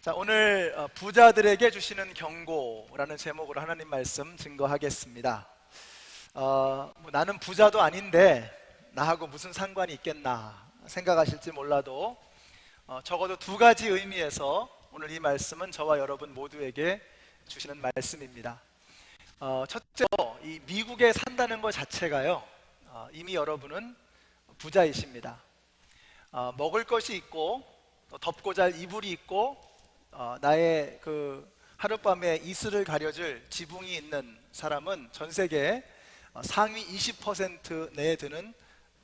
자, 오늘 부자들에게 주시는 경고라는 제목으로 하나님 말씀 증거하겠습니다. 나는 부자도 아닌데 나하고 무슨 상관이 있겠나 생각하실지 몰라도 적어도 두 가지 의미에서 오늘 이 말씀은 저와 여러분 모두에게 주시는 말씀입니다. 첫째로 이 미국에 산다는 것 자체가요, 이미 여러분은 부자이십니다. 먹을 것이 있고 또 덮고 잘 이불이 있고 나의 그 하룻밤에 이슬을 가려줄 지붕이 있는 사람은 전 세계 상위 20% 내에 드는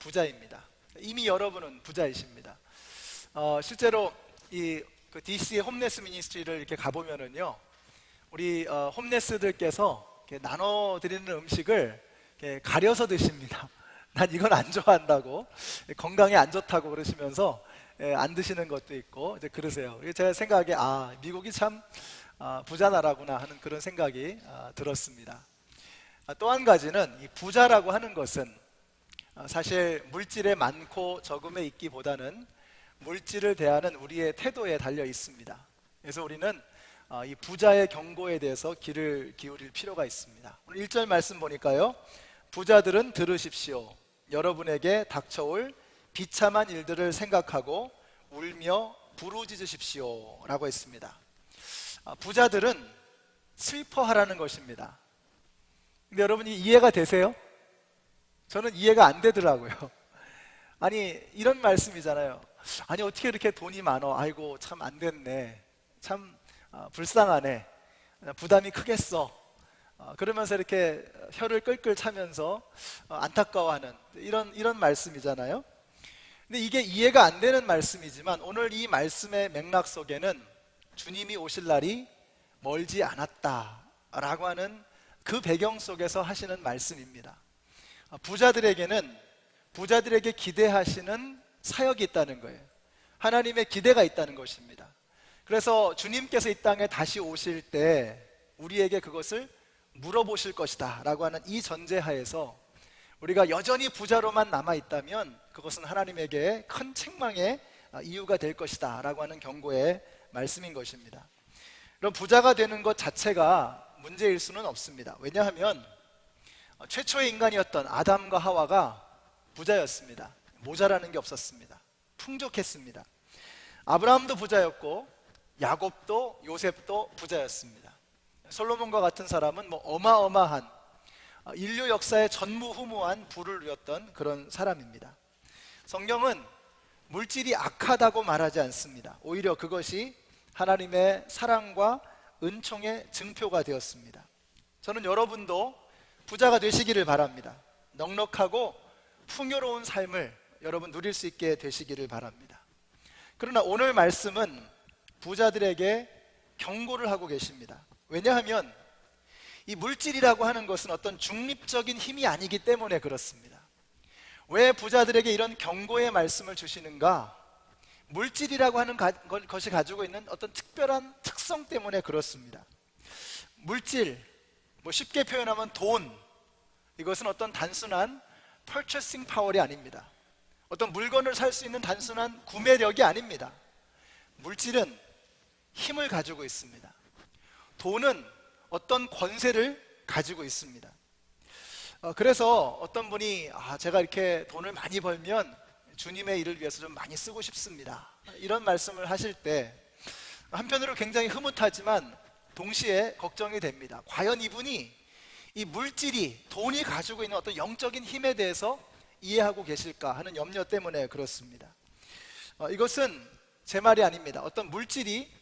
부자입니다. 이미 여러분은 부자이십니다. 실제로 그 DC의 홈레스 미니스트리를 이렇게 가보면은요, 우리 홈레스들께서 이렇게 나눠드리는 음식을 이렇게 가려서 드십니다. 난 이건 안 좋아한다고, 건강에 안 좋다고 그러시면서 안 드시는 것도 있고 이제 그러세요. 제가 생각에 미국이 참 부자 나라구나 하는 그런 생각이 들었습니다. 또 한 가지는 이 부자라고 하는 것은 사실 물질의 많고 적음에 있기보다는 물질을 대하는 우리의 태도에 달려 있습니다. 그래서 우리는 이 부자의 경고에 대해서 귀를 기울일 필요가 있습니다. 오늘 1절 말씀 보니까요, 부자들은 들으십시오. 여러분에게 닥쳐올 비참한 일들을 생각하고 울며 부르짖으십시오 라고 했습니다. 부자들은 슬퍼하라는 것입니다. 근데 여러분이 이해가 되세요? 저는 이해가 안 되더라고요. 아니, 이런 말씀이잖아요. 아니, 어떻게 이렇게 돈이 많어? 아이고, 참 안 됐네. 참 불쌍하네. 부담이 크겠어. 그러면서 이렇게 혀를 끌끌 차면서 안타까워하는 이런 말씀이잖아요. 근데 이게 이해가 안 되는 말씀이지만 오늘 이 말씀의 맥락 속에는 주님이 오실 날이 멀지 않았다라고 하는 그 배경 속에서 하시는 말씀입니다. 부자들에게 기대하시는 사역이 있다는 거예요. 하나님의 기대가 있다는 것입니다. 그래서 주님께서 이 땅에 다시 오실 때 우리에게 그것을 물어보실 것이다 라고 하는 이 전제하에서 우리가 여전히 부자로만 남아있다면 그것은 하나님에게 큰 책망의 이유가 될 것이다 라고 하는 경고의 말씀인 것입니다. 그럼 부자가 되는 것 자체가 문제일 수는 없습니다. 왜냐하면 최초의 인간이었던 아담과 하와가 부자였습니다. 모자라는 게 없었습니다. 풍족했습니다. 아브라함도 부자였고 야곱도 요셉도 부자였습니다. 솔로몬과 같은 사람은 어마어마한 인류 역사의 전무후무한 부를 누렸던 그런 사람입니다. 성경은 물질이 악하다고 말하지 않습니다. 오히려 그것이 하나님의 사랑과 은총의 증표가 되었습니다. 저는 여러분도 부자가 되시기를 바랍니다. 넉넉하고 풍요로운 삶을 여러분 누릴 수 있게 되시기를 바랍니다. 그러나 오늘 말씀은 부자들에게 경고를 하고 계십니다. 왜냐하면 이 물질이라고 하는 것은 어떤 중립적인 힘이 아니기 때문에 그렇습니다. 왜 부자들에게 이런 경고의 말씀을 주시는가? 물질이라고 하는 것이 가지고 있는 어떤 특별한 특성 때문에 그렇습니다. 물질, 쉽게 표현하면 돈, 이것은 어떤 단순한 purchasing power이 아닙니다. 어떤 물건을 살 수 있는 단순한 구매력이 아닙니다. 물질은 힘을 가지고 있습니다. 돈은 어떤 권세를 가지고 있습니다. 그래서 어떤 분이 제가 이렇게 돈을 많이 벌면 주님의 일을 위해서 좀 많이 쓰고 싶습니다, 이런 말씀을 하실 때 한편으로 굉장히 흐뭇하지만 동시에 걱정이 됩니다. 과연 이분이 이 물질이, 돈이 가지고 있는 어떤 영적인 힘에 대해서 이해하고 계실까 하는 염려 때문에 그렇습니다. 이것은 제 말이 아닙니다. 어떤 물질이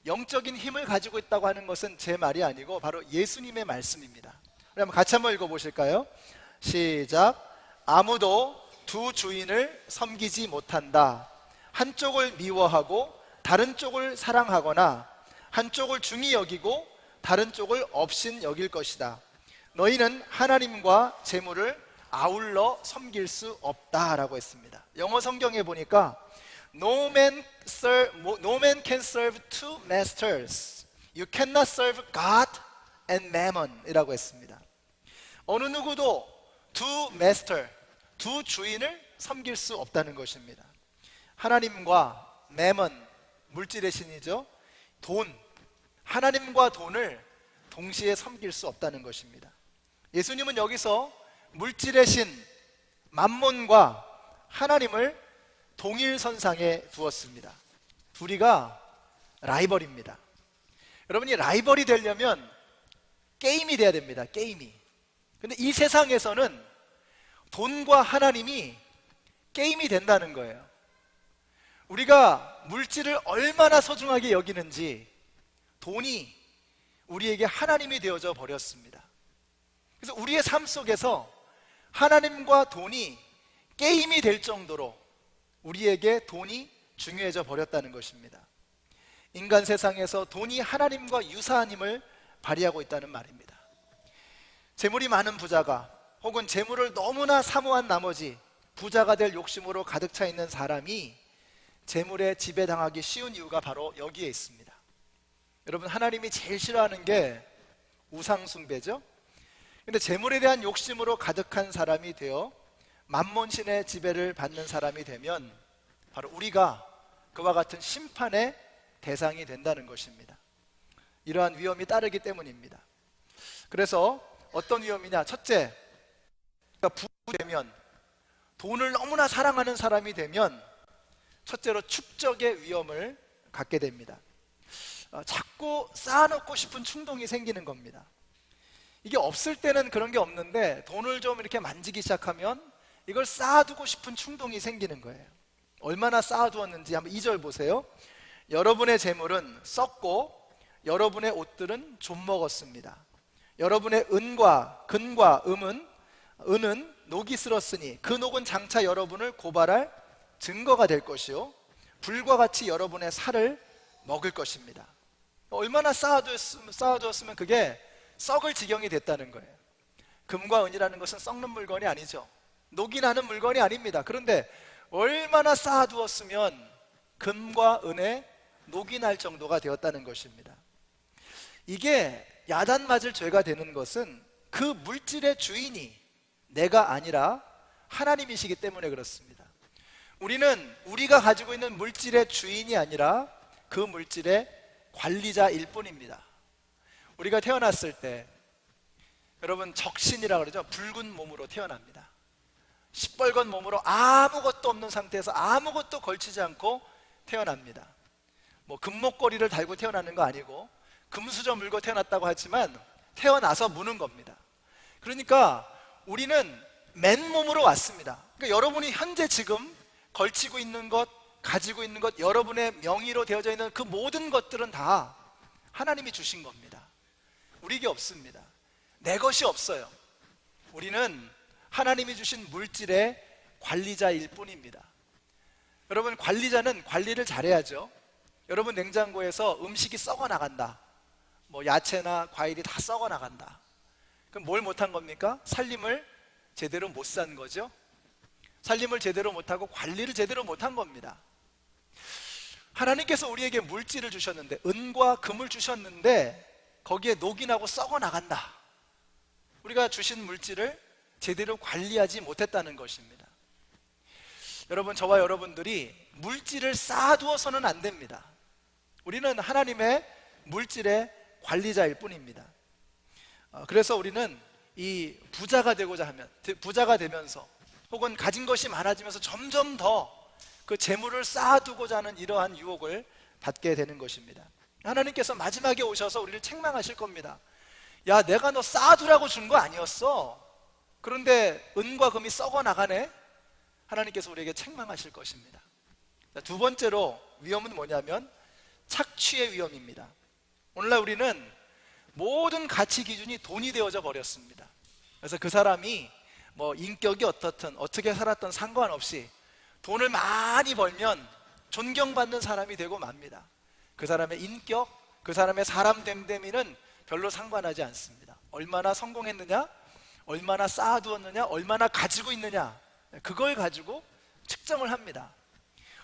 영적인 힘을 가지고 있다고 하는 것은 제 말이 아니고 바로 예수님의 말씀입니다. 우리 같이 한번 읽어보실까요? 시작. 아무도 두 주인을 섬기지 못한다. 한쪽을 미워하고 다른 쪽을 사랑하거나 한쪽을 중히 여기고 다른 쪽을 업신 여길 것이다. 너희는 하나님과 재물을 아울러 섬길 수 없다라고 했습니다. 영어 성경에 보니까 No man can serve two masters. You cannot serve God and mammon 이라고 했습니다. 어느 누구도 두 주인을 섬길 수 없다는 것입니다. 하나님과 mammon, 물질의 신이죠, 돈, 하나님과 돈을 동시에 섬길 수 없다는 것입니다. 예수님은 여기서 물질의 신 맘몬과 하나님을 동일 선상에 두었습니다. 둘이가 라이벌입니다. 여러분이 라이벌이 되려면 게임이 돼야 됩니다. 게임이. 근데 이 세상에서는 돈과 하나님이 게임이 된다는 거예요. 우리가 물질을 얼마나 소중하게 여기는지 돈이 우리에게 하나님이 되어져 버렸습니다. 그래서 우리의 삶 속에서 하나님과 돈이 게임이 될 정도로 우리에게 돈이 중요해져 버렸다는 것입니다. 인간 세상에서 돈이 하나님과 유사한 힘을 발휘하고 있다는 말입니다. 재물이 많은 부자가 혹은 재물을 너무나 사모한 나머지 부자가 될 욕심으로 가득 차 있는 사람이 재물에 지배당하기 쉬운 이유가 바로 여기에 있습니다. 여러분, 하나님이 제일 싫어하는 게 우상숭배죠. 근데 재물에 대한 욕심으로 가득한 사람이 되어 맘몬신의 지배를 받는 사람이 되면 바로 우리가 그와 같은 심판의 대상이 된다는 것입니다. 이러한 위험이 따르기 때문입니다. 그래서 어떤 위험이냐? 첫째, 부되면, 돈을 너무나 사랑하는 사람이 되면 첫째로 축적의 위험을 갖게 됩니다. 자꾸 쌓아놓고 싶은 충동이 생기는 겁니다. 이게 없을 때는 그런 게 없는데 돈을 좀 이렇게 만지기 시작하면 이걸 쌓아두고 싶은 충동이 생기는 거예요. 얼마나 쌓아두었는지 한번 2절 보세요. 여러분의 재물은 썩고 여러분의 옷들은 좀먹었습니다. 여러분의 은과 금과 은은 녹이 쓸었으니 그 녹은 장차 여러분을 고발할 증거가 될 것이요 불과 같이 여러분의 살을 먹을 것입니다. 얼마나 쌓아두었으면 그게 썩을 지경이 됐다는 거예요. 금과 은이라는 것은 썩는 물건이 아니죠. 녹이 나는 물건이 아닙니다. 그런데 얼마나 쌓아두었으면 금과 은에 녹이 날 정도가 되었다는 것입니다. 이게 야단 맞을 죄가 되는 것은 그 물질의 주인이 내가 아니라 하나님이시기 때문에 그렇습니다. 우리는 우리가 가지고 있는 물질의 주인이 아니라 그 물질의 관리자일 뿐입니다. 우리가 태어났을 때 여러분 적신이라고 그러죠. 붉은 몸으로 태어납니다. 시뻘건 몸으로 아무것도 없는 상태에서 아무것도 걸치지 않고 태어납니다. 뭐 금목걸이를 달고 태어나는 거 아니고 금수저 물고 태어났다고 하지만 태어나서 무는 겁니다. 그러니까 우리는 맨몸으로 왔습니다. 그러니까 여러분이 현재 지금 걸치고 있는 것, 가지고 있는 것, 여러분의 명의로 되어져 있는 그 모든 것들은 다 하나님이 주신 겁니다. 우리에게 없습니다. 내 것이 없어요. 우리는 하나님이 주신 물질의 관리자일 뿐입니다. 여러분, 관리자는 관리를 잘해야죠. 여러분, 냉장고에서 음식이 썩어 나간다. 뭐 야채나 과일이 다 썩어 나간다. 그럼 뭘 못한 겁니까? 살림을 제대로 못 산 거죠. 살림을 제대로 못하고 관리를 제대로 못한 겁니다. 하나님께서 우리에게 물질을 주셨는데, 은과 금을 주셨는데 거기에 녹이 나고 썩어 나간다. 우리가 주신 물질을 제대로 관리하지 못했다는 것입니다. 여러분, 저와 여러분들이 물질을 쌓아두어서는 안 됩니다. 우리는 하나님의 물질의 관리자일 뿐입니다. 그래서 우리는 이 부자가 되고자 하면, 부자가 되면서 혹은 가진 것이 많아지면서 점점 더 그 재물을 쌓아두고자 하는 이러한 유혹을 받게 되는 것입니다. 하나님께서 마지막에 오셔서 우리를 책망하실 겁니다. 야, 내가 너 쌓아두라고 준 거 아니었어. 그런데 은과 금이 썩어 나가네. 하나님께서 우리에게 책망하실 것입니다. 두 번째로 위험은 뭐냐면 착취의 위험입니다. 오늘날 우리는 모든 가치 기준이 돈이 되어져 버렸습니다. 그래서 그 사람이 뭐 인격이 어떻든 어떻게 살았던 상관없이 돈을 많이 벌면 존경받는 사람이 되고 맙니다. 그 사람의 인격, 그 사람의 사람 됨됨이는 별로 상관하지 않습니다. 얼마나 성공했느냐, 얼마나 쌓아두었느냐, 얼마나 가지고 있느냐, 그걸 가지고 측정을 합니다.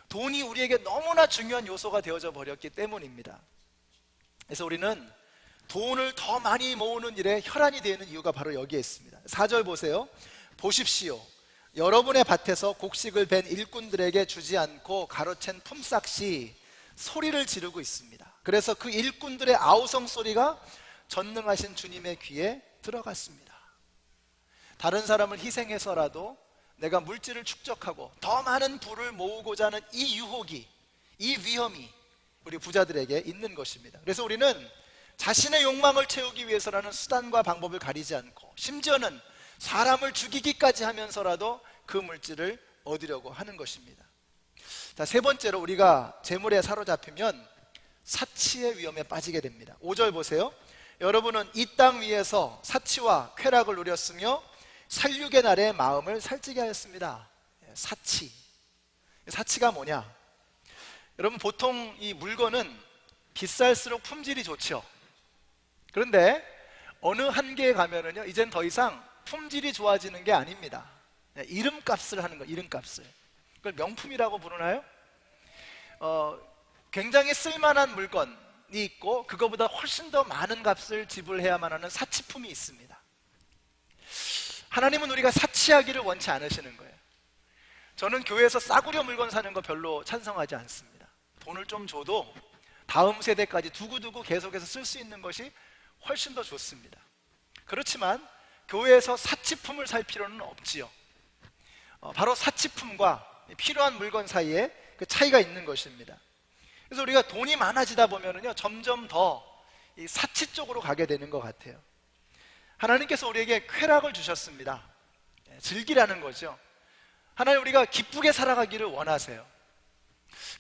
돈이 우리에게 너무나 중요한 요소가 되어져 버렸기 때문입니다. 그래서 우리는 돈을 더 많이 모으는 일에 혈안이 되는 이유가 바로 여기에 있습니다. 4절 보세요. 보십시오. 여러분의 밭에서 곡식을 벤 일꾼들에게 주지 않고 가로챈 품삯이 소리를 지르고 있습니다. 그래서 그 일꾼들의 아우성 소리가 전능하신 주님의 귀에 들어갔습니다. 다른 사람을 희생해서라도 내가 물질을 축적하고 더 많은 부를 모으고자 하는 이 유혹이, 이 위험이 우리 부자들에게 있는 것입니다. 그래서 우리는 자신의 욕망을 채우기 위해서라는 수단과 방법을 가리지 않고, 심지어는 사람을 죽이기까지 하면서라도 그 물질을 얻으려고 하는 것입니다. 자, 세 번째로 우리가 재물에 사로잡히면 사치의 위험에 빠지게 됩니다. 5절 보세요. 여러분은 이 땅 위에서 사치와 쾌락을 누렸으며 살육의 날에 마음을 살찌게 하였습니다. 사치. 사치가 뭐냐? 여러분, 보통 이 물건은 비쌀수록 품질이 좋죠. 그런데 어느 한계에 가면은요, 이젠 더 이상 품질이 좋아지는 게 아닙니다. 이름값을 하는 거예요. 이름값을. 그걸 명품이라고 부르나요? 굉장히 쓸만한 물건이 있고 그거보다 훨씬 더 많은 값을 지불해야만 하는 사치품이 있습니다. 하나님은 우리가 사치하기를 원치 않으시는 거예요. 저는 교회에서 싸구려 물건 사는 거 별로 찬성하지 않습니다. 돈을 좀 줘도 다음 세대까지 두고두고 계속해서 쓸 수 있는 것이 훨씬 더 좋습니다. 그렇지만 교회에서 사치품을 살 필요는 없지요. 바로 사치품과 필요한 물건 사이에 그 차이가 있는 것입니다. 그래서 우리가 돈이 많아지다 보면은요, 점점 더 이 사치 쪽으로 가게 되는 것 같아요. 하나님께서 우리에게 쾌락을 주셨습니다. 즐기라는 거죠. 하나님, 우리가 기쁘게 살아가기를 원하세요.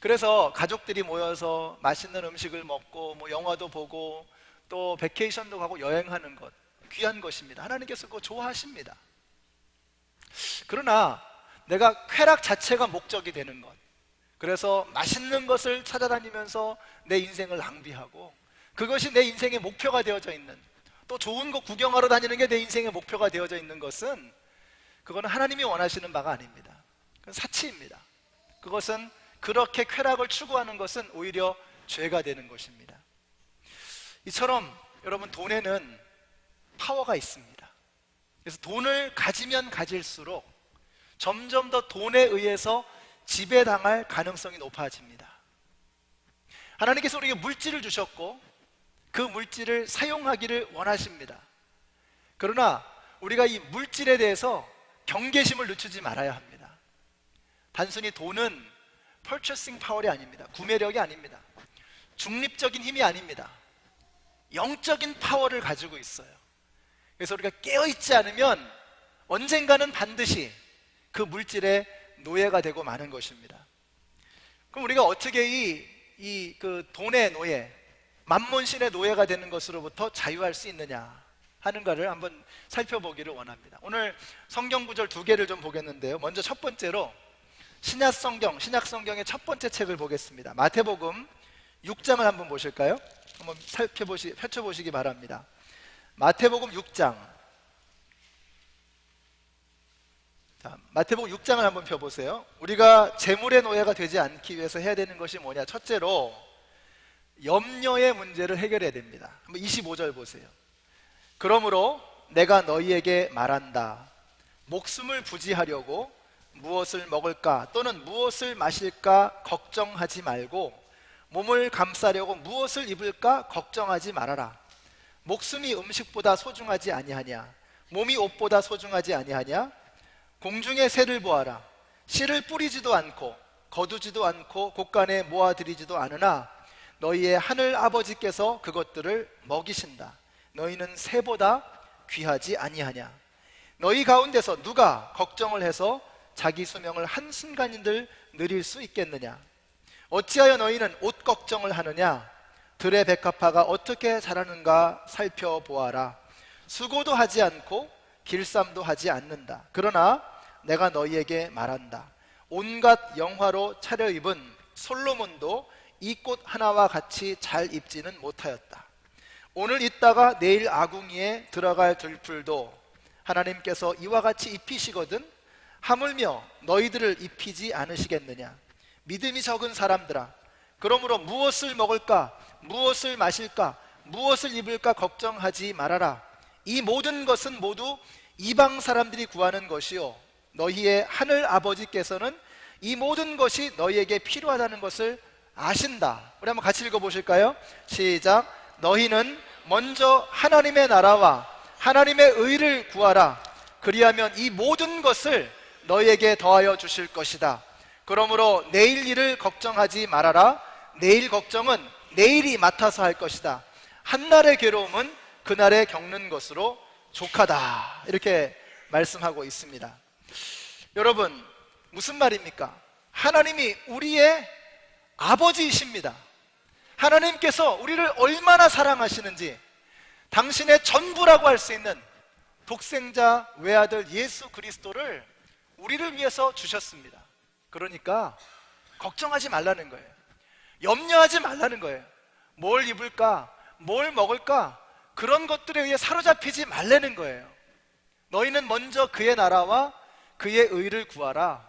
그래서 가족들이 모여서 맛있는 음식을 먹고 뭐 영화도 보고 또 베케이션도 가고 여행하는 것, 귀한 것입니다. 하나님께서 그거 좋아하십니다. 그러나 내가 쾌락 자체가 목적이 되는 것, 그래서 맛있는 것을 찾아다니면서 내 인생을 낭비하고 그것이 내 인생의 목표가 되어져 있는, 또 좋은 거 구경하러 다니는 게 내 인생의 목표가 되어져 있는 것은, 그거는 하나님이 원하시는 바가 아닙니다. 그건 사치입니다. 그것은, 그렇게 쾌락을 추구하는 것은 오히려 죄가 되는 것입니다. 이처럼 여러분, 돈에는 파워가 있습니다. 그래서 돈을 가지면 가질수록 점점 더 돈에 의해서 지배당할 가능성이 높아집니다. 하나님께서 우리에게 물질을 주셨고 그 물질을 사용하기를 원하십니다. 그러나 우리가 이 물질에 대해서 경계심을 늦추지 말아야 합니다. 단순히 돈은 purchasing power이 아닙니다. 구매력이 아닙니다. 중립적인 힘이 아닙니다. 영적인 파워를 가지고 있어요. 그래서 우리가 깨어있지 않으면 언젠가는 반드시 그 물질의 노예가 되고 마는 것입니다. 그럼 우리가 어떻게 그 돈의 노예, 만몬신의 노예가 되는 것으로부터 자유할 수 있느냐 하는 것을 한번 살펴보기를 원합니다. 오늘 성경 구절 2개를 좀 보겠는데요. 먼저 첫 번째로 신약 성경의 첫 번째 책을 보겠습니다. 마태복음 6장을 한번 보실까요? 한번 펼쳐보시기 바랍니다. 마태복음 6장. 자, 마태복음 6장을 한번 펴보세요. 우리가 재물의 노예가 되지 않기 위해서 해야 되는 것이 뭐냐? 첫째로 염려의 문제를 해결해야 됩니다. 한번 25절 보세요. 그러므로 내가 너희에게 말한다. 목숨을 부지하려고 무엇을 먹을까 또는 무엇을 마실까 걱정하지 말고 몸을 감싸려고 무엇을 입을까 걱정하지 말아라. 목숨이 음식보다 소중하지 아니하냐? 몸이 옷보다 소중하지 아니하냐? 공중의 새를 보아라. 씨를 뿌리지도 않고 거두지도 않고 곳간에 모아들이지도 않으나 너희의 하늘 아버지께서 그것들을 먹이신다. 너희는 새보다 귀하지 아니하냐? 너희 가운데서 누가 걱정을 해서 자기 수명을 한순간인들 늘릴 수 있겠느냐? 어찌하여 너희는 옷 걱정을 하느냐? 들의 백합화가 어떻게 자라는가 살펴보아라. 수고도 하지 않고 길쌈도 하지 않는다. 그러나 내가 너희에게 말한다. 온갖 영화로 차려입은 솔로몬도 이 꽃 하나와 같이 잘 입지는 못하였다. 오늘 있다가 내일 아궁이에 들어갈 들풀도 하나님께서 이와 같이 입히시거든 하물며 너희들을 입히지 않으시겠느냐? 믿음이 적은 사람들아, 그러므로 무엇을 먹을까, 무엇을 마실까, 무엇을 입을까 걱정하지 말아라. 이 모든 것은 모두 이방 사람들이 구하는 것이요 너희의 하늘 아버지께서는 이 모든 것이 너희에게 필요하다는 것을 아신다. 우리 한번 같이 읽어보실까요? 시작. 너희는 먼저 하나님의 나라와 하나님의 의를 구하라. 그리하면 이 모든 것을 너희에게 더하여 주실 것이다. 그러므로 내일 일을 걱정하지 말아라. 내일 걱정은 내일이 맡아서 할 것이다. 한날의 괴로움은 그날에 겪는 것으로 족하다. 이렇게 말씀하고 있습니다. 여러분, 무슨 말입니까? 하나님이 우리의 아버지이십니다. 하나님께서 우리를 얼마나 사랑하시는지 당신의 전부라고 할 수 있는 독생자 외아들 예수 그리스도를 우리를 위해서 주셨습니다. 그러니까 걱정하지 말라는 거예요. 염려하지 말라는 거예요. 뭘 입을까? 뭘 먹을까? 그런 것들에 의해 사로잡히지 말라는 거예요. 너희는 먼저 그의 나라와 그의 의를 구하라.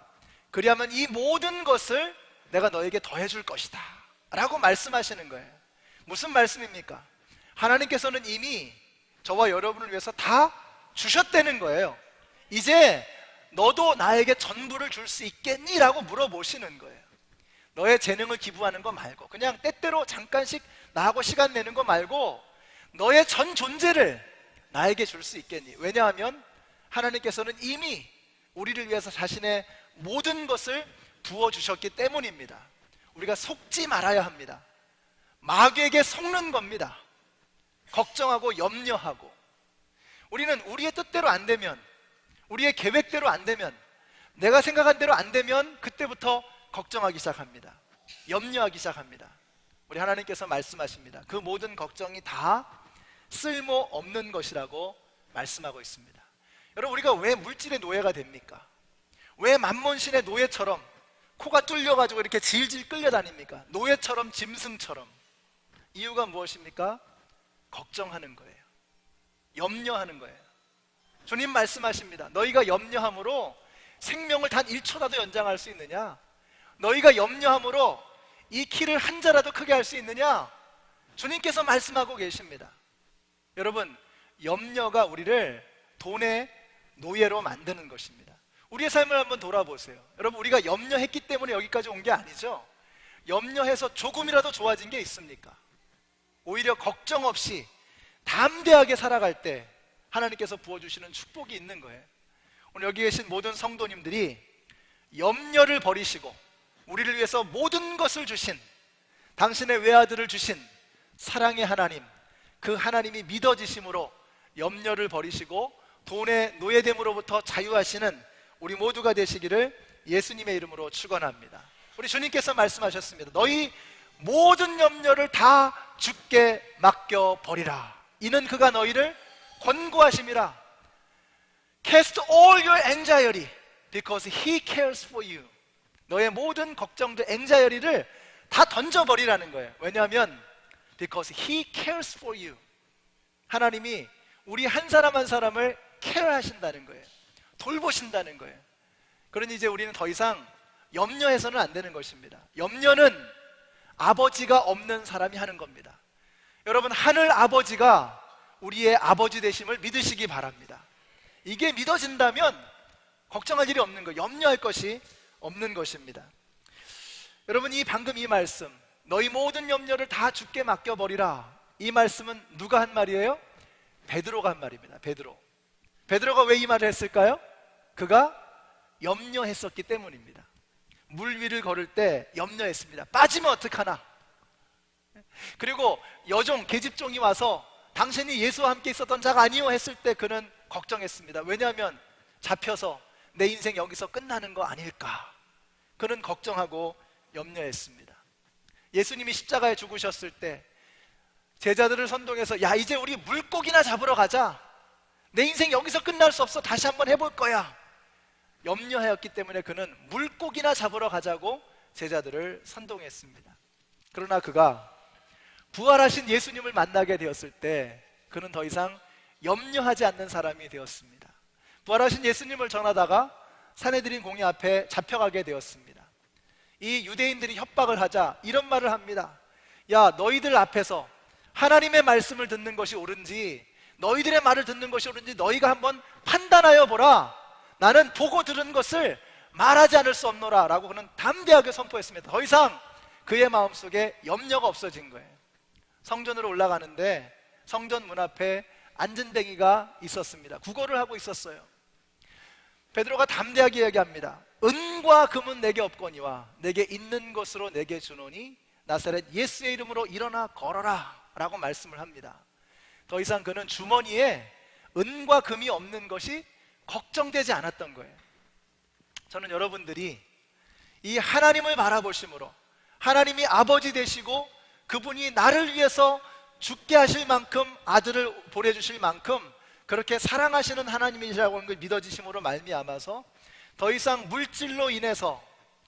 그리하면 이 모든 것을 내가 너에게 더해줄 것이다 라고 말씀하시는 거예요. 무슨 말씀입니까? 하나님께서는 이미 저와 여러분을 위해서 다 주셨다는 거예요. 이제 너도 나에게 전부를 줄 수 있겠니? 라고 물어보시는 거예요. 너의 재능을 기부하는 거 말고, 그냥 때때로 잠깐씩 나하고 시간 내는 거 말고 너의 전 존재를 나에게 줄 수 있겠니? 왜냐하면 하나님께서는 이미 우리를 위해서 자신의 모든 것을 부어주셨기 때문입니다. 우리가 속지 말아야 합니다. 마귀에게 속는 겁니다. 걱정하고 염려하고. 우리는 우리의 뜻대로 안 되면, 우리의 계획대로 안 되면, 내가 생각한 대로 안 되면 그때부터 걱정하기 시작합니다. 염려하기 시작합니다. 우리 하나님께서 말씀하십니다. 그 모든 걱정이 다 쓸모없는 것이라고 말씀하고 있습니다. 여러분, 우리가 왜 물질의 노예가 됩니까? 왜 만몬신의 노예처럼 코가 뚫려가지고 이렇게 질질 끌려다닙니까? 노예처럼, 짐승처럼. 이유가 무엇입니까? 걱정하는 거예요. 염려하는 거예요. 주님 말씀하십니다. 너희가 염려함으로 생명을 단 1초라도 연장할 수 있느냐? 너희가 염려함으로 이 키를 한 자라도 크게 할 수 있느냐? 주님께서 말씀하고 계십니다. 여러분, 염려가 우리를 돈의 노예로 만드는 것입니다. 우리의 삶을 한번 돌아보세요. 여러분, 우리가 염려했기 때문에 여기까지 온 게 아니죠. 염려해서 조금이라도 좋아진 게 있습니까? 오히려 걱정 없이 담대하게 살아갈 때 하나님께서 부어주시는 축복이 있는 거예요. 오늘 여기 계신 모든 성도님들이 염려를 버리시고 우리를 위해서 모든 것을 주신, 당신의 외아들을 주신 사랑의 하나님, 그 하나님이 믿어지심으로 염려를 버리시고 돈의 노예됨으로부터 자유하시는 우리 모두가 되시기를 예수님의 이름으로 축원합니다. 우리 주님께서 말씀하셨습니다. 너희 모든 염려를 다 주께 맡겨버리라. 이는 그가 너희를 권고하심이라. Cast all your anxiety because he cares for you. 너의 모든 걱정들, anxiety를 다 던져버리라는 거예요. 왜냐하면 because he cares for you. 하나님이 우리 한 사람 한 사람을 케어하신다는 거예요. 돌보신다는 거예요. 그러니 이제 우리는 더 이상 염려해서는 안 되는 것입니다. 염려는 아버지가 없는 사람이 하는 겁니다. 여러분, 하늘 아버지가 우리의 아버지 되심을 믿으시기 바랍니다. 이게 믿어진다면 걱정할 일이 없는 거예요. 염려할 것이 없는 것입니다. 여러분, 방금 이 말씀, 너희 모든 염려를 다 주께 맡겨버리라, 이 말씀은 누가 한 말이에요? 베드로가 한 말입니다. 베드로가 왜 이 말을 했을까요? 그가 염려했었기 때문입니다. 물 위를 걸을 때 염려했습니다. 빠지면 어떡하나. 그리고 여종, 계집종이 와서 당신이 예수와 함께 있었던 자가 아니오 했을 때 그는 걱정했습니다. 왜냐하면 잡혀서 내 인생 여기서 끝나는 거 아닐까. 그는 걱정하고 염려했습니다. 예수님이 십자가에 죽으셨을 때 제자들을 선동해서, 야, 이제 우리 물고기나 잡으러 가자. 내 인생 여기서 끝날 수 없어. 다시 한번 해볼 거야. 염려하였기 때문에 그는 물고기나 잡으러 가자고 제자들을 선동했습니다. 그러나 그가 부활하신 예수님을 만나게 되었을 때 그는 더 이상 염려하지 않는 사람이 되었습니다. 부활하신 예수님을 전하다가 산헤드린 공의 앞에 잡혀가게 되었습니다. 이 유대인들이 협박을 하자 이런 말을 합니다. 야, 너희들 앞에서 하나님의 말씀을 듣는 것이 옳은지 너희들의 말을 듣는 것이 옳은지 너희가 한번 판단하여 보라. 나는 보고 들은 것을 말하지 않을 수 없노라 라고 그는 담대하게 선포했습니다. 더 이상 그의 마음속에 염려가 없어진 거예요. 성전으로 올라가는데 성전 문 앞에 안전뱅이가 있었습니다. 구걸을 하고 있었어요. 베드로가 담대하게 이야기합니다. 은과 금은 내게 없거니와 내게 있는 것으로 내게 주노니 나사렛 예수의 이름으로 일어나 걸어라 라고 말씀을 합니다. 더 이상 그는 주머니에 은과 금이 없는 것이 걱정되지 않았던 거예요. 저는 여러분들이 이 하나님을 바라보심으로 하나님이 아버지 되시고 그분이 나를 위해서 죽게 하실 만큼 아들을 보내주실 만큼 그렇게 사랑하시는 하나님이시라고 하는 걸 믿어지심으로 말미암아서 더 이상 물질로 인해서,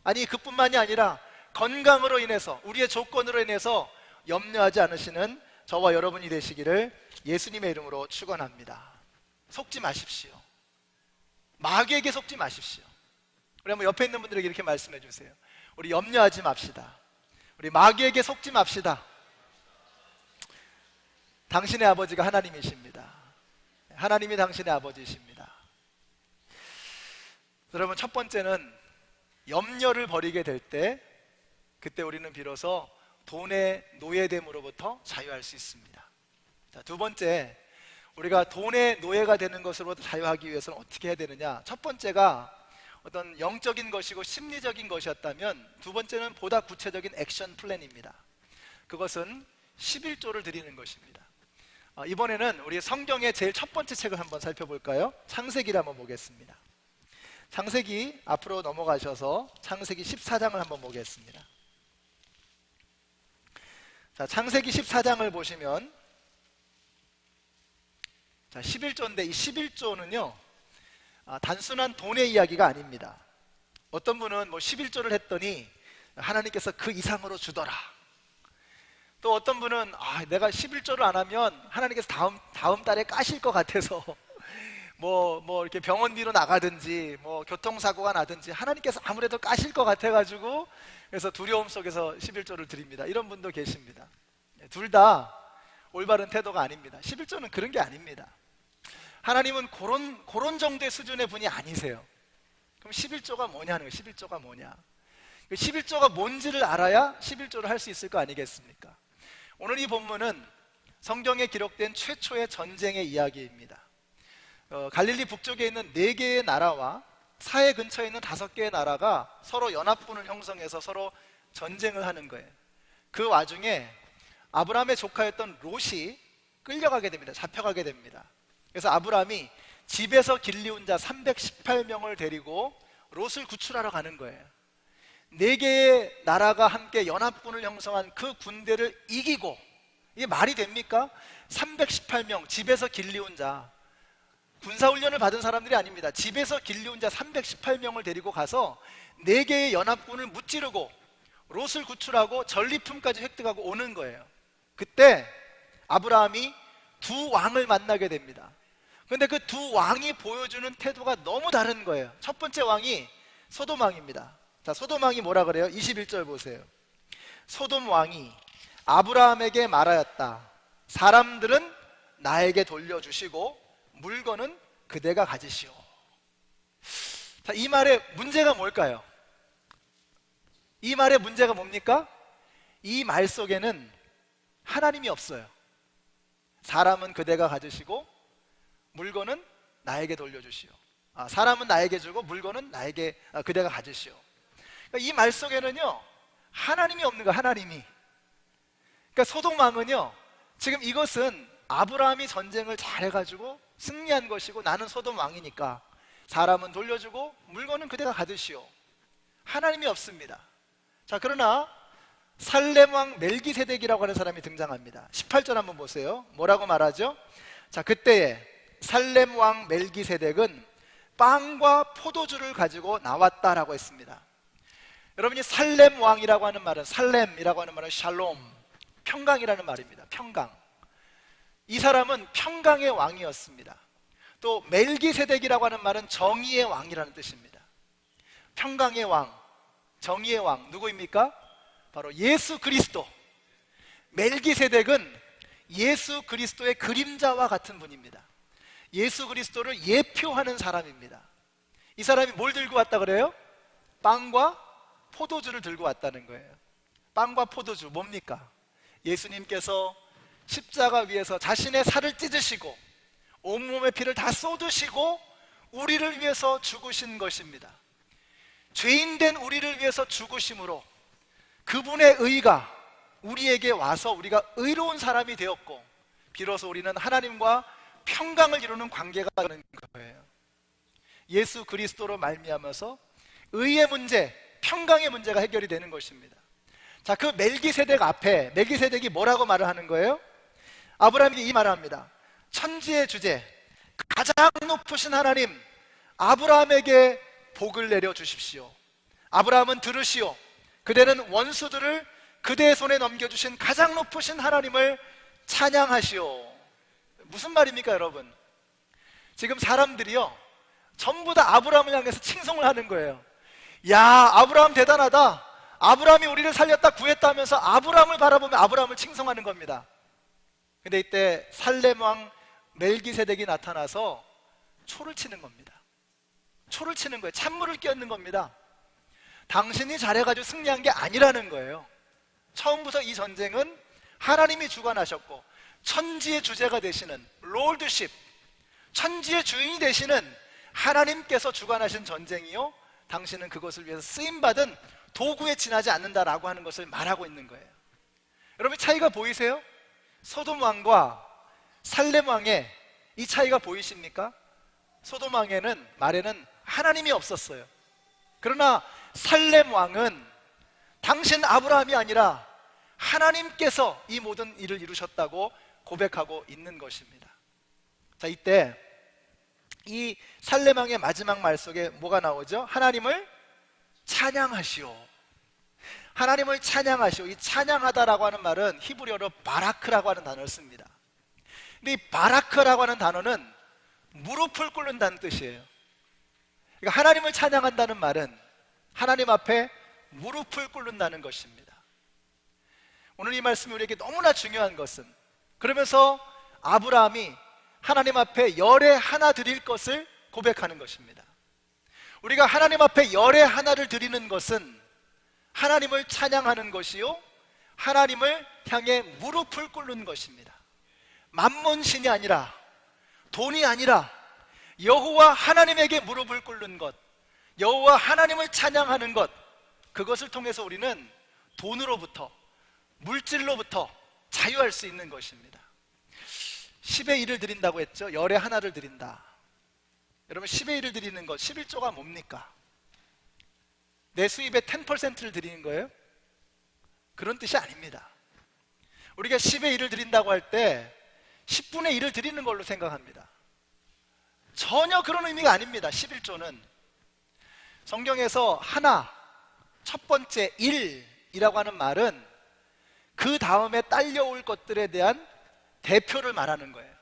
아니 그뿐만이 아니라 건강으로 인해서, 우리의 조건으로 인해서 염려하지 않으시는 저와 여러분이 되시기를 예수님의 이름으로 축원합니다. 속지 마십시오. 마귀에게 속지 마십시오. 우리 한번 옆에 있는 분들에게 이렇게 말씀해 주세요. 우리 염려하지 맙시다. 우리 마귀에게 속지 맙시다. 당신의 아버지가 하나님이십니다. 하나님이 당신의 아버지이십니다. 여러분, 첫 번째는 염려를 버리게 될 때, 그때 우리는 비로소 돈의 노예됨으로부터 자유할 수 있습니다. 자, 두 번째, 우리가 돈의 노예가 되는 것으로 자유하기 위해서는 어떻게 해야 되느냐? 첫 번째가 어떤 영적인 것이고 심리적인 것이었다면, 두 번째는 보다 구체적인 액션 플랜입니다. 그것은 11조를 드리는 것입니다. 이번에는 우리 성경의 제일 첫 번째 책을 한번 살펴볼까요? 창세기를 한번 보겠습니다. 창세기 앞으로 넘어가셔서 창세기 14장을 한번 보겠습니다. 자, 창세기 14장을 보시면, 자, 11조인데 이 11조는요 단순한 돈의 이야기가 아닙니다. 어떤 분은 뭐 11조를 했더니 하나님께서 그 이상으로 주더라. 또 어떤 분은 내가 11조를 안 하면 하나님께서 다음 달에 까실 것 같아서 뭐 이렇게 병원비로 나가든지 뭐 교통사고가 나든지 하나님께서 아무래도 까실 것 같아가지고 그래서 두려움 속에서 11조를 드립니다. 이런 분도 계십니다. 둘 다 올바른 태도가 아닙니다. 11조는 그런 게 아닙니다. 하나님은 그런 정도의 수준의 분이 아니세요. 그럼 11조가 뭐냐는 거예요. 11조가 뭐냐? 11조가 뭔지를 알아야 11조를 할 수 있을 거 아니겠습니까? 오늘 이 본문은 성경에 기록된 최초의 전쟁의 이야기입니다. 갈릴리 북쪽에 있는 4개의 나라와 사해 근처에 있는 5개의 나라가 서로 연합군을 형성해서 서로 전쟁을 하는 거예요. 그 와중에 아브라함의 조카였던 롯이 끌려가게 됩니다. 잡혀가게 됩니다. 그래서 아브라함이 집에서 길리운 자 318명을 데리고 롯을 구출하러 가는 거예요. 4개의 나라가 함께 연합군을 형성한 그 군대를 이기고, 이게 말이 됩니까? 318명, 집에서 길리운 자, 군사훈련을 받은 사람들이 아닙니다. 집에서 길리운 자 318명을 데리고 가서 4개의 연합군을 무찌르고 롯을 구출하고 전리품까지 획득하고 오는 거예요. 그때 아브라함이 두 왕을 만나게 됩니다. 그런데 그 두 왕이 보여주는 태도가 너무 다른 거예요. 첫 번째 왕이 소돔 왕입니다. 자, 소돔 왕이 뭐라 그래요? 21절 보세요. 소돔 왕이 아브라함에게 말하였다. 사람들은 나에게 돌려주시고 물건은 그대가 가지시오. 자, 이 말의 문제가 뭘까요? 이 말의 문제가 뭡니까? 이 말 속에는 하나님이 없어요. 사람은 그대가 가지시고 물건은 나에게 돌려주시오. 사람은 나에게 주고 물건은 그대가 가지시오. 그러니까 이 말 속에는요 하나님이 없는 거야. 하나님이. 그러니까 소돔 왕은요 지금 이것은 아브라함이 전쟁을 잘해가지고 승리한 것이고 나는 소돔 왕이니까 사람은 돌려주고 물건은 그대가 가지시오. 하나님이 없습니다. 자, 그러나 살렘 왕 멜기세덱이라고 하는 사람이 등장합니다. 18절 한번 보세요. 뭐라고 말하죠? 자, 그때에 살렘 왕 멜기세덱은 빵과 포도주를 가지고 나왔다라고 했습니다. 여러분이 살렘 왕이라고 하는 말은, 살렘이라고 하는 말은 샬롬, 평강이라는 말입니다. 평강. 이 사람은 평강의 왕이었습니다. 또 멜기세덱이라고 하는 말은 정의의 왕이라는 뜻입니다. 평강의 왕, 정의의 왕, 누구입니까? 바로 예수 그리스도. 멜기세덱은 예수 그리스도의 그림자와 같은 분입니다. 예수 그리스도를 예표하는 사람입니다. 이 사람이 뭘 들고 왔다 그래요? 빵과 포도주를 들고 왔다는 거예요. 빵과 포도주 뭡니까? 예수님께서 십자가 위에서 자신의 살을 찢으시고 온몸의 피를 다 쏟으시고 우리를 위해서 죽으신 것입니다. 죄인된 우리를 위해서 죽으심으로 그분의 의가 우리에게 와서 우리가 의로운 사람이 되었고 비로소 우리는 하나님과 평강을 이루는 관계가 되는 거예요. 예수 그리스도로 말미암아서 의의 문제, 평강의 문제가 해결이 되는 것입니다. 자, 그 멜기세덱 앞에 멜기세덱이 뭐라고 말을 하는 거예요? 아브라함에게 이 말을 합니다. 천지의 주제, 가장 높으신 하나님, 아브라함에게 복을 내려 주십시오. 아브라함은 들으시오. 그대는 원수들을 그대의 손에 넘겨주신 가장 높으신 하나님을 찬양하시오. 무슨 말입니까, 여러분? 지금 사람들이요, 전부 다 아브라함을 향해서 칭송을 하는 거예요. 야, 아브라함 대단하다. 아브라함이 우리를 살렸다 구했다 하면서 아브라함을 바라보며 아브라함을 칭송하는 겁니다. 근데 이때 살렘 왕 멜기세덱이 나타나서 초를 치는 겁니다. 초를 치는 거예요. 찬물을 끼얹는 겁니다. 당신이 잘해가지고 승리한 게 아니라는 거예요. 처음부터 이 전쟁은 하나님이 주관하셨고 천지의 주제가 되시는 롤드십, 천지의 주인이 되시는 하나님께서 주관하신 전쟁이요, 당신은 그것을 위해서 쓰임받은 도구에 지나지 않는다라고 하는 것을 말하고 있는 거예요. 여러분, 차이가 보이세요? 소돔 왕과 살렘 왕의 이 차이가 보이십니까? 소돔 왕에는 말에는 하나님이 없었어요. 그러나 살렘 왕은 당신 아브라함이 아니라 하나님께서 이 모든 일을 이루셨다고 고백하고 있는 것입니다. 자, 이때 이 살렘 왕의 마지막 말 속에 뭐가 나오죠? 하나님을 찬양하시오. 하나님을 찬양하시오. 이 찬양하다라고 하는 말은 히브리어로 바라크라고 하는 단어를 씁니다. 근데 이 바라크라고 하는 단어는 무릎을 꿇는다는 뜻이에요. 그러니까 하나님을 찬양한다는 말은 하나님 앞에 무릎을 꿇는다는 것입니다. 오늘 이 말씀이 우리에게 너무나 중요한 것은, 그러면서 아브라함이 하나님 앞에 열의 하나 드릴 것을 고백하는 것입니다. 우리가 하나님 앞에 열의 하나를 드리는 것은 하나님을 찬양하는 것이요, 하나님을 향해 무릎을 꿇는 것입니다. 만몬신이 아니라, 돈이 아니라 여호와 하나님에게 무릎을 꿇는 것, 여호와 하나님을 찬양하는 것, 그것을 통해서 우리는 돈으로부터, 물질로부터 자유할 수 있는 것입니다. 10의 1을 드린다고 했죠. 열의 하나를 드린다. 여러분, 10의 1을 드리는 것, 11조가 뭡니까? 내 수입의 10%를 드리는 거예요? 그런 뜻이 아닙니다. 우리가 10의 1을 드린다고 할 때 10분의 1을 드리는 걸로 생각합니다. 전혀 그런 의미가 아닙니다. 11조는 성경에서 하나, 첫 번째 1이라고 하는 말은 그 다음에 딸려올 것들에 대한 대표를 말하는 거예요.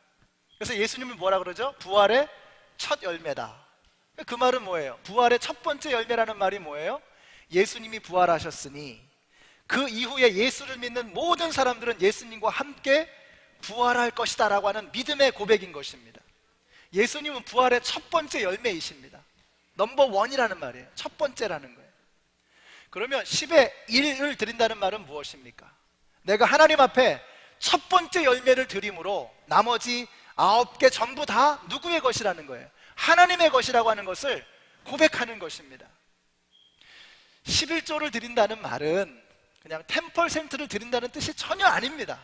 그래서 예수님은 뭐라 그러죠? 부활의 첫 열매다. 그 말은 뭐예요? 부활의 첫 번째 열매라는 말이 뭐예요? 예수님이 부활하셨으니 그 이후에 예수를 믿는 모든 사람들은 예수님과 함께 부활할 것이다 라고 하는 믿음의 고백인 것입니다. 예수님은 부활의 첫 번째 열매이십니다. 넘버 원이라는 말이에요. 첫 번째라는 거예요. 그러면 10의 1을 드린다는 말은 무엇입니까? 내가 하나님 앞에 첫 번째 열매를 드림으로 나머지 9개 전부 다 누구의 것이라는 거예요? 하나님의 것이라고 하는 것을 고백하는 것입니다. 11조를 드린다는 말은 그냥 10%를 드린다는 뜻이 전혀 아닙니다.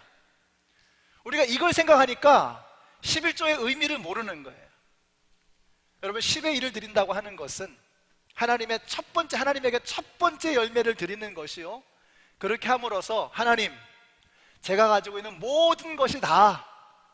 우리가 이걸 생각하니까 11조의 의미를 모르는 거예요. 여러분, 10의 1을 드린다고 하는 것은 하나님에게 첫 번째 열매를 드리는 것이요, 그렇게 함으로써 하나님, 제가 가지고 있는 모든 것이 다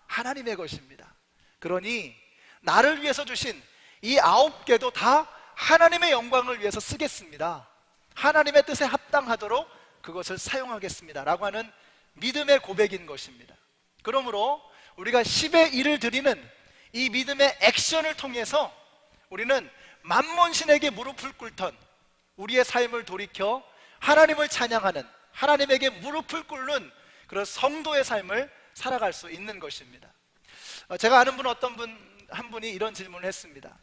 하나님의 것입니다. 그러니 나를 위해서 주신 이 9개도 다 하나님의 영광을 위해서 쓰겠습니다. 하나님의 뜻에 합당하도록 그것을 사용하겠습니다 라고 하는 믿음의 고백인 것입니다. 그러므로 우리가 10의 1을 드리는 이 믿음의 액션을 통해서 우리는 만몬신에게 무릎을 꿇던 우리의 삶을 돌이켜 하나님을 찬양하는, 하나님에게 무릎을 꿇는 그런 성도의 삶을 살아갈 수 있는 것입니다. 제가 아는 한 분이 이런 질문을 했습니다.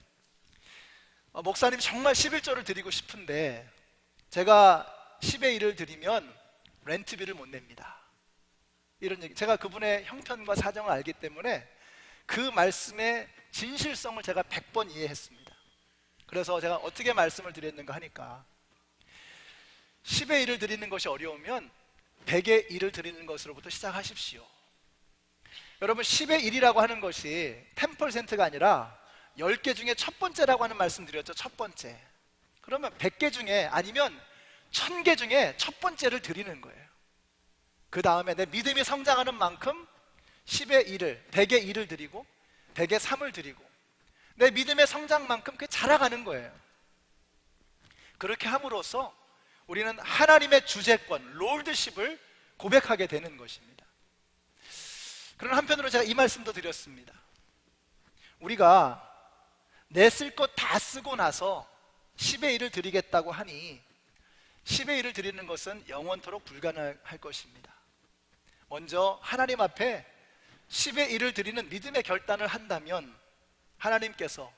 목사님, 정말 11조를 드리고 싶은데 제가 10의 1을 드리면 렌트비를 못 냅니다. 이런 얘기. 제가 그분의 형편과 사정을 알기 때문에 그 말씀의 진실성을 제가 100번 이해했습니다. 그래서 제가 어떻게 말씀을 드렸는가 하니까 10의 1을 드리는 것이 어려우면 100의 1을 드리는 것으로부터 시작하십시오. 여러분 10의 1이라고 하는 것이 10%가 아니라 10개 중에 첫 번째라고 하는 말씀 드렸죠. 첫 번째. 그러면 100개 중에 아니면 1000개 중에 첫 번째를 드리는 거예요. 그 다음에 내 믿음이 성장하는 만큼 10의 1을 100의 1을 드리고 100의 3을 드리고 내 믿음의 성장만큼 그게 자라가는 거예요. 그렇게 함으로써 우리는 하나님의 주재권, 롤드십을 고백하게 되는 것입니다. 그런 한편으로 제가 이 말씀도 드렸습니다. 우리가 내 쓸 것 다 쓰고 나서 10의 1을 드리겠다고 하니 10의 1을 드리는 것은 영원토록 불가능할 것입니다. 먼저 하나님 앞에 10의 1을 드리는 믿음의 결단을 한다면 하나님께서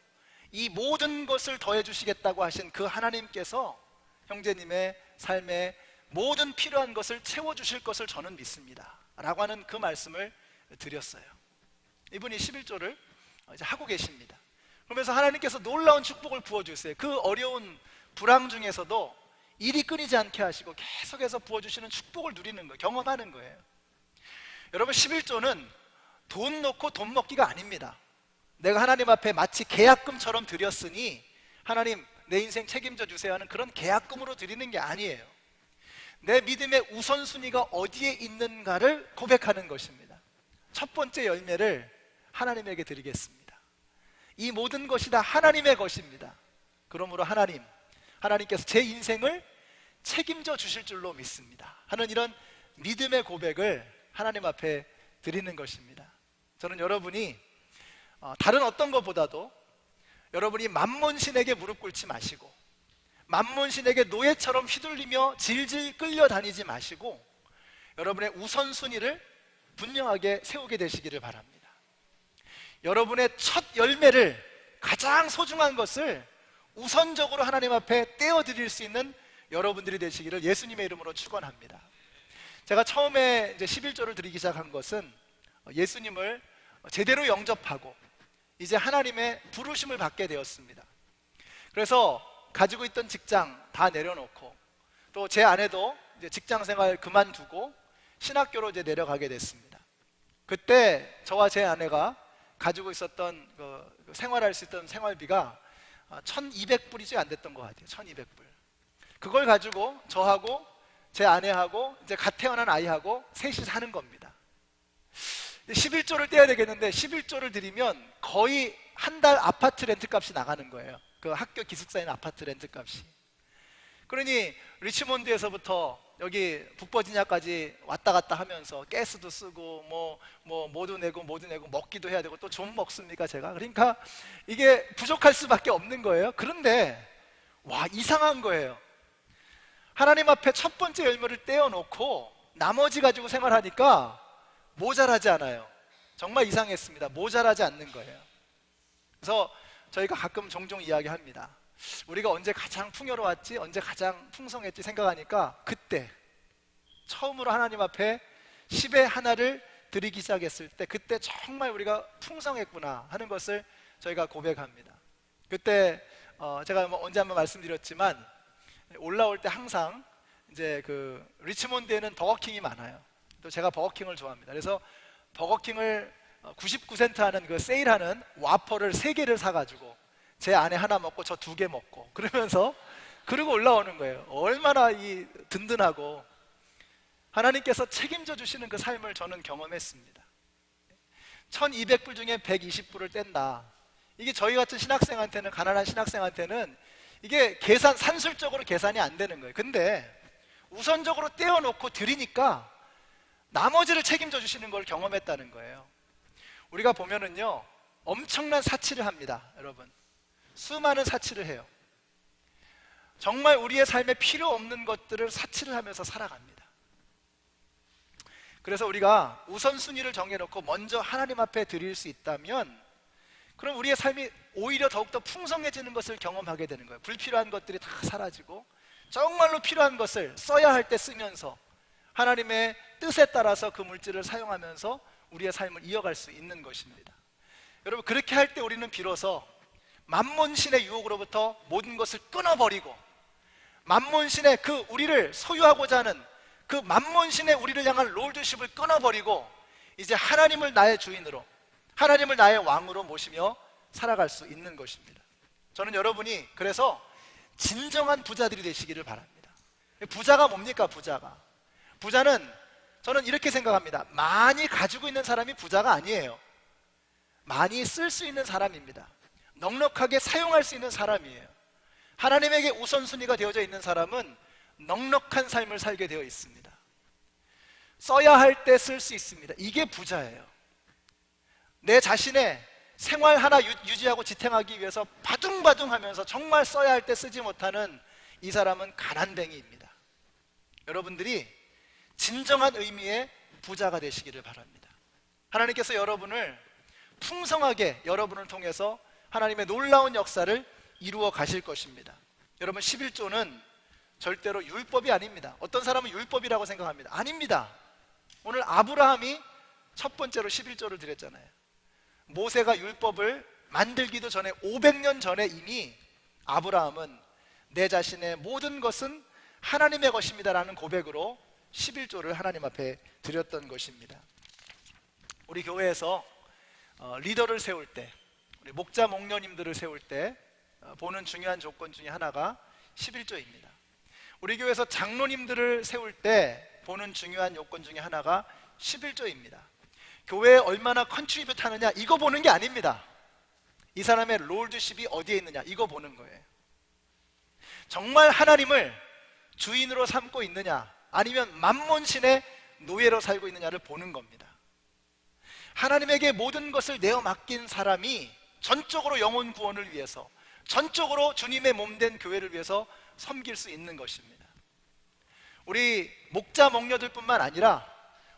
이 모든 것을 더해 주시겠다고 하신 그 하나님께서 형제님의 삶에 모든 필요한 것을 채워주실 것을 저는 믿습니다 라고 하는 그 말씀을 드렸어요. 이분이 11조를 이제 하고 계십니다. 그러면서 하나님께서 놀라운 축복을 부어주세요. 그 어려운 불황 중에서도 일이 끊이지 않게 하시고 계속해서 부어주시는 축복을 누리는 거예요. 경험하는 거예요. 여러분 11조는 돈 놓고 돈 먹기가 아닙니다. 내가 하나님 앞에 마치 계약금처럼 드렸으니 하나님 내 인생 책임져 주세요 하는 그런 계약금으로 드리는 게 아니에요. 내 믿음의 우선순위가 어디에 있는가를 고백하는 것입니다. 첫 번째 열매를 하나님에게 드리겠습니다. 이 모든 것이 다 하나님의 것입니다. 그러므로 하나님께서 제 인생을 책임져 주실 줄로 믿습니다 하는 이런 믿음의 고백을 하나님 앞에 드리는 것입니다. 저는 여러분이 다른 어떤 것보다도 여러분이 만몬신에게 무릎 꿇지 마시고 만몬신에게 노예처럼 휘둘리며 질질 끌려다니지 마시고 여러분의 우선순위를 분명하게 세우게 되시기를 바랍니다. 여러분의 첫 열매를 가장 소중한 것을 우선적으로 하나님 앞에 떼어드릴 수 있는 여러분들이 되시기를 예수님의 이름으로 축원합니다. 제가 처음에 이제 11조를 드리기 시작한 것은 예수님을 제대로 영접하고 이제 하나님의 부르심을 받게 되었습니다. 그래서 가지고 있던 직장 다 내려놓고 또 제 아내도 이제 직장 생활 그만두고 신학교로 이제 내려가게 됐습니다. 그때 저와 제 아내가 가지고 있었던 생활할 수 있던 생활비가 1200불이지 안 됐던 것 같아요. 1200불. 그걸 가지고 저하고 제 아내하고 이제 갓 태어난 아이하고 셋이 사는 겁니다. 11조를 떼야 되겠는데 11조를 드리면 거의 한 달 아파트 렌트값이 나가는 거예요. 그 학교 기숙사에 있는 아파트 렌트값이. 그러니 리치몬드에서부터 여기 북버지니아까지 왔다 갔다 하면서 가스도 쓰고 모두 내고 먹기도 해야 되고 또 좀 먹습니까 제가? 그러니까 이게 부족할 수밖에 없는 거예요. 그런데 와 이상한 거예요. 하나님 앞에 첫 번째 열매를 떼어놓고 나머지 가지고 생활하니까 모자라지 않아요. 정말 이상했습니다. 모자라지 않는 거예요. 그래서 저희가 가끔 종종 이야기합니다. 우리가 언제 가장 풍요로웠지? 언제 가장 풍성했지? 생각하니까 그때 처음으로 하나님 앞에 10의 하나를 드리기 시작했을 때 그때 정말 우리가 풍성했구나 하는 것을 저희가 고백합니다. 그때 제가 언제 한번 말씀드렸지만 올라올 때 항상 이제 그 리치몬드에는 버거킹이 많아요. 또 제가 버거킹을 좋아합니다. 그래서 버거킹을 99센트 하는 그 세일하는 와퍼를 3개를 사가지고 제 아내 하나 먹고 저 2개 먹고 그러면서 그러고 올라오는 거예요. 얼마나 이 든든하고 하나님께서 책임져 주시는 그 삶을 저는 경험했습니다. 1200불 중에 120불을 뗀다. 이게 저희 같은 신학생한테는, 가난한 신학생한테는 이게 산술적으로 계산이 안 되는 거예요. 근데 우선적으로 떼어놓고 드리니까 나머지를 책임져 주시는 걸 경험했다는 거예요. 우리가 보면은요 엄청난 사치를 합니다. 여러분 수많은 사치를 해요. 정말 우리의 삶에 필요 없는 것들을 사치를 하면서 살아갑니다. 그래서 우리가 우선순위를 정해놓고 먼저 하나님 앞에 드릴 수 있다면 그럼 우리의 삶이 오히려 더욱더 풍성해지는 것을 경험하게 되는 거예요. 불필요한 것들이 다 사라지고 정말로 필요한 것을 써야 할 때 쓰면서 하나님의 뜻에 따라서 그 물질을 사용하면서 우리의 삶을 이어갈 수 있는 것입니다. 여러분, 그렇게 할 때 우리는 비로소 만몬신의 유혹으로부터 모든 것을 끊어버리고 만몬신의 그 우리를 소유하고자 하는 그 만몬신의 우리를 향한 롤드십을 끊어버리고 이제 하나님을 나의 주인으로, 하나님을 나의 왕으로 모시며 살아갈 수 있는 것입니다. 저는 여러분이 그래서 진정한 부자들이 되시기를 바랍니다. 부자가 뭡니까? 부자는 저는 이렇게 생각합니다. 많이 가지고 있는 사람이 부자가 아니에요. 많이 쓸 수 있는 사람입니다. 넉넉하게 사용할 수 있는 사람이에요. 하나님에게 우선순위가 되어져 있는 사람은 넉넉한 삶을 살게 되어 있습니다. 써야 할 때 쓸 수 있습니다. 이게 부자예요. 내 자신의 생활 하나 유지하고 지탱하기 위해서 바둥바둥하면서 정말 써야 할 때 쓰지 못하는 이 사람은 가난뱅이입니다. 여러분들이 진정한 의미의 부자가 되시기를 바랍니다. 하나님께서 여러분을 풍성하게, 여러분을 통해서 하나님의 놀라운 역사를 이루어 가실 것입니다. 여러분, 11조는 절대로 율법이 아닙니다. 어떤 사람은 율법이라고 생각합니다. 아닙니다. 오늘 아브라함이 첫 번째로 11조를 드렸잖아요. 모세가 율법을 만들기도 전에 500년 전에 이미 아브라함은 내 자신의 모든 것은 하나님의 것입니다 라는 고백으로 11조를 하나님 앞에 드렸던 것입니다. 우리 교회에서 리더를 세울 때, 우리 목자 목녀님들을 세울 때 보는 중요한 조건 중에 하나가 11조입니다. 우리 교회에서 장로님들을 세울 때 보는 중요한 요건 중에 하나가 11조입니다. 교회에 얼마나 컨트리뷰트 하느냐 이거 보는 게 아닙니다. 이 사람의 롤드십이 어디에 있느냐 이거 보는 거예요. 정말 하나님을 주인으로 삼고 있느냐 아니면 만몬신의 노예로 살고 있느냐를 보는 겁니다. 하나님에게 모든 것을 내어 맡긴 사람이 전적으로 영혼 구원을 위해서, 전적으로 주님의 몸된 교회를 위해서 섬길 수 있는 것입니다. 우리 목자 목녀들뿐만 아니라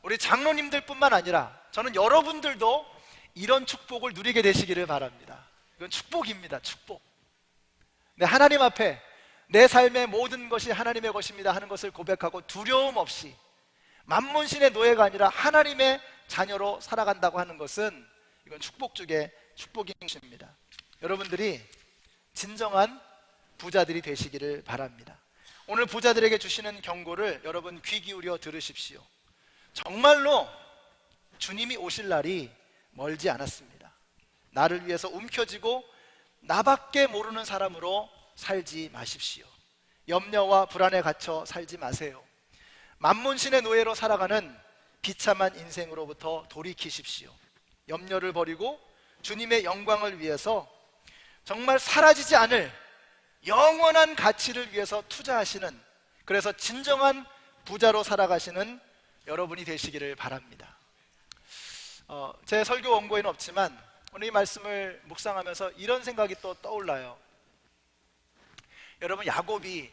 우리 장로님들뿐만 아니라 저는 여러분들도 이런 축복을 누리게 되시기를 바랍니다. 이건 축복입니다. 축복. 네, 하나님 앞에 내 삶의 모든 것이 하나님의 것입니다 하는 것을 고백하고 두려움 없이 만몬신의 노예가 아니라 하나님의 자녀로 살아간다고 하는 것은 이건 축복 중에 축복인 것입니다. 여러분들이 진정한 부자들이 되시기를 바랍니다. 오늘 부자들에게 주시는 경고를 여러분 귀 기울여 들으십시오. 정말로 주님이 오실 날이 멀지 않았습니다. 나를 위해서 움켜쥐고 나밖에 모르는 사람으로 살지 마십시오. 염려와 불안에 갇혀 살지 마세요. 만몬신의 노예로 살아가는 비참한 인생으로부터 돌이키십시오. 염려를 버리고 주님의 영광을 위해서 정말 사라지지 않을 영원한 가치를 위해서 투자하시는, 그래서 진정한 부자로 살아가시는 여러분이 되시기를 바랍니다. 제 설교 원고에는 없지만 오늘 이 말씀을 묵상하면서 이런 생각이 또 떠올라요. 여러분, 야곱이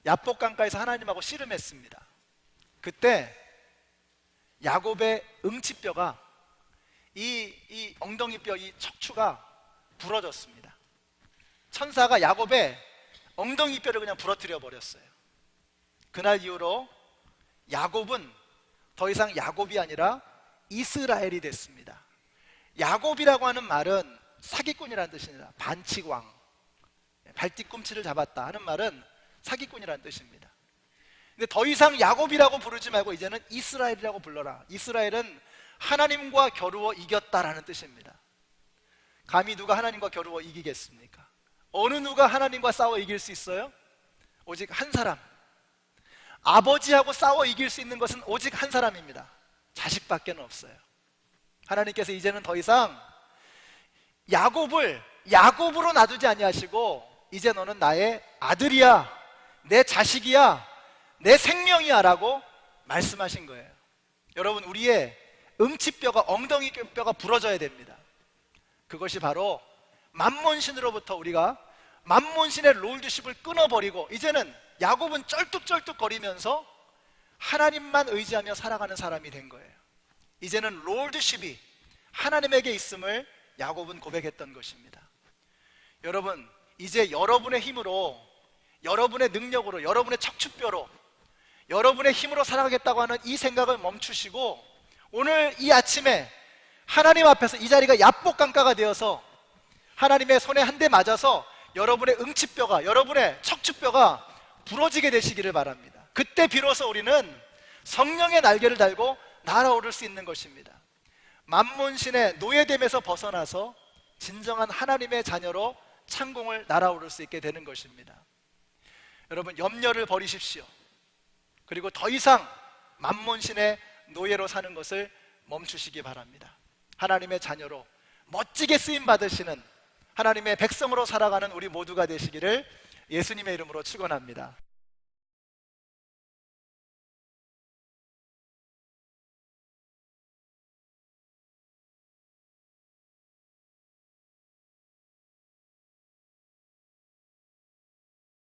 야복 강가에서 하나님하고 씨름했습니다. 그때 야곱의 응치뼈가 이 엉덩이뼈, 이 척추가 부러졌습니다. 천사가 야곱의 엉덩이뼈를 그냥 부러뜨려 버렸어요. 그날 이후로 야곱은 더 이상 야곱이 아니라 이스라엘이 됐습니다. 야곱이라고 하는 말은 사기꾼이라는 뜻입니다. 반칙왕, 발뒤꿈치를 잡았다 하는 말은 사기꾼이라는 뜻입니다. 근데 더 이상 야곱이라고 부르지 말고 이제는 이스라엘이라고 불러라. 이스라엘은 하나님과 겨루어 이겼다라는 뜻입니다. 감히 누가 하나님과 겨루어 이기겠습니까? 어느 누가 하나님과 싸워 이길 수 있어요? 오직 한 사람. 아버지하고 싸워 이길 수 있는 것은 오직 한 사람입니다. 자식밖에 없어요. 하나님께서 이제는 더 이상 야곱을 야곱으로 놔두지 아니하시고 이제 너는 나의 아들이야, 내 자식이야, 내 생명이야 라고 말씀하신 거예요. 여러분, 우리의 응치뼈가, 엉덩이뼈가 부러져야 됩니다. 그것이 바로 만몬신으로부터 우리가 만몬신의 롤드십을 끊어버리고 이제는 야곱은 쩔뚝쩔뚝 거리면서 하나님만 의지하며 살아가는 사람이 된 거예요. 이제는 롤드십이 하나님에게 있음을 야곱은 고백했던 것입니다. 여러분, 이제 여러분의 힘으로, 여러분의 능력으로, 여러분의 척추뼈로, 여러분의 힘으로 살아가겠다고 하는 이 생각을 멈추시고 오늘 이 아침에 하나님 앞에서 이 자리가 야복강가가 되어서 하나님의 손에 한 대 맞아서 여러분의 응치뼈가, 여러분의 척추뼈가 부러지게 되시기를 바랍니다. 그때 비로소 우리는 성령의 날개를 달고 날아오를 수 있는 것입니다. 만문신의 노예됨에서 벗어나서 진정한 하나님의 자녀로 창공을 날아오를 수 있게 되는 것입니다. 여러분, 염려를 버리십시오. 그리고 더 이상 만문신의 노예로 사는 것을 멈추시기 바랍니다. 하나님의 자녀로 멋지게 쓰임 받으시는 하나님의 백성으로 살아가는 우리 모두가 되시기를 예수님의 이름으로 축원합니다.